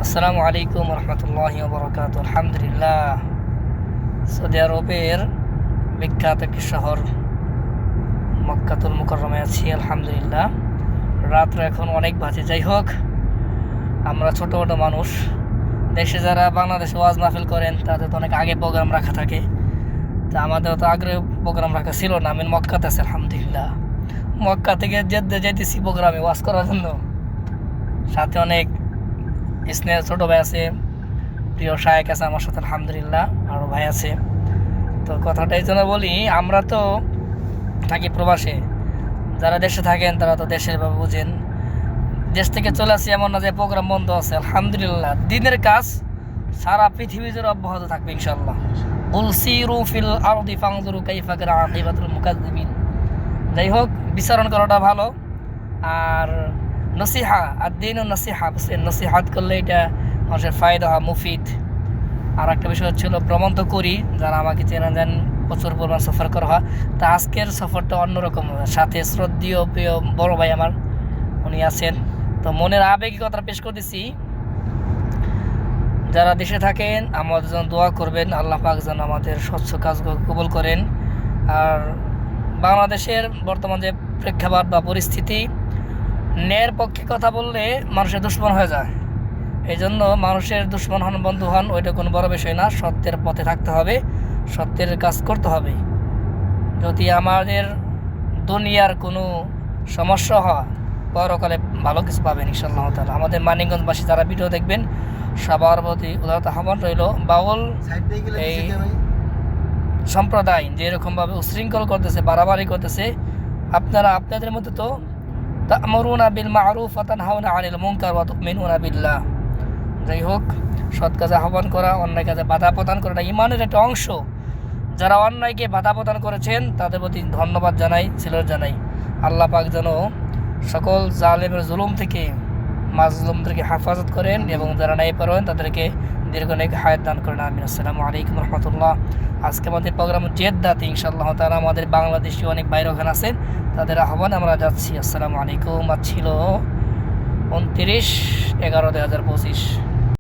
আসসালামু আলাইকুম রহমতুল্লাহি ওয়া বারাকাতুহু। আলহামদুলিল্লাহ, সৌদি আরবের বিখ্যাত একটি শহর মক্কাতুল মুকাররমায় আছি। আলহামদুলিল্লাহ, রাত্র এখন অনেক বাজে। যাই হোক, আমরা ছোটো ছোটো মানুষ, দেশে যারা বাংলাদেশে ওয়াজ মাহফিল করেন তাদের তো অনেক আগে প্রোগ্রাম রাখা থাকে। তা আমাদের তো আগে প্রোগ্রাম রাখা ছিল না। আমি মক্কাতে আছি। আলহামদুলিল্লাহ, মক্কা থেকে জেদ্দা যাইতেছি প্রোগ্রামে ওয়াজ করার জন্য। সাথে অনেক স্নেহ ছোটো ভাই আছে, প্রিয় শায়েক আছে আমার সাথে। আলহামদুলিল্লাহ, আরও ভাই আছে। তো কথাটা এই জন্য বলি, আমরা তো থাকি প্রবাসে, যারা দেশে থাকেন তারা তো দেশের ভাবে বুঝেন। দেশ থেকে চলে আসি এমন না যে প্রোগ্রাম বন্ধ আছে। আলহামদুলিল্লাহ, দিনের কাজ সারা পৃথিবী জুড়ে অব্যাহত থাকবে ইনশাআল্লাহ। কুল সিরু ফিল আরদি ফানজুরু কাইফা কানা আকিবাতুল মুকাজ্জিবিন। যাই হোক, বিচারণ করাটা ভালো। আর নসিহা আর দিন ও নসিহা, নসিহাত করলে এটা মানুষের ফায়দা হয়, মুফিদ। আর একটা বিষয় হচ্ছিল, ভ্রমণ তো করি, যারা আমাকে চেনা যান, প্রচুর পরিমাণ সফর করা হয়। তা আজকের সফরটা অন্যরকম, সাথে শ্রদ্ধেয় প্রিয় বড় ভাই আমার উনি আছেন। তো মনের আবেগিকতা পেশ করতেছি। যারা দেশে থাকেন আমাদের জন্য দোয়া করবেন, আল্লাহ পাক যেন আমাদের স্বচ্ছ কাজগুলো কবুল করেন। আর বাংলাদেশের বর্তমান যে প্রেক্ষাপট বা পরিস্থিতি, ন্যায়ের পক্ষে কথা বললে মানুষের দুশ্মন হয়ে যায়। এই জন্য মানুষের দুশ্মন হন বন্ধু হন, ওইটা কোনো বড় বিষয় না। সত্যের পথে থাকতে হবে, সত্যের কাজ করতে হবে। যদি আমাদের দুনিয়ার কোনো সমস্যা হয়, পরকালে ভালো কিছু পাবেন ইনশাআল্লাহ তাআলা। আমাদের মানিকগঞ্জবাসী যারা ভিডিও দেখবেন, সবার প্রতি উদারত আহ্বান রইল। বাউল এই সম্প্রদায় যেরকমভাবে উশৃঙ্খল করতেছে, বাড়াবাড়ি করতেছে, আপনারা আপনাদের মধ্যে তো তা'মুরুনা বিল মা'রুফ ওয়া তানহাউনা আনিল মুনকার ওয়া তু'মিনুনা বিল্লাহ। যাই হোক, সৎ কাজে আহ্বান করা, অন্যায় কাজে বাধা প্রদান করাটা ইমানের একটা অংশ। যারা অন্যায়কে বাধা প্রদান করেছেন তাদের প্রতি ধন্যবাদ জানাই, সেলুট জানাই। আল্লাহ পাক যেন সকল জালেমের জুলুম থেকে, মাজলুমদেরকে হেফাজত করেন এবং যারা ন্যায় পরায়ণ তাদেরকে দীর্ঘনেক হায়াত দান করেন। আমিন। আসসালামু আলাইকুম রহমতুল্লাহ। আজকে আমাদের প্রোগ্রাম জেদ্দাতে ইনশাআল্লাহ তাআলা। আমাদের বাংলাদেশি অনেক বাইরে ওখানে আছেন, তাদের আহ্বান আমরা যাচ্ছি। আসসালামু আলাইকুম। আজ ছিল 29/11/2025।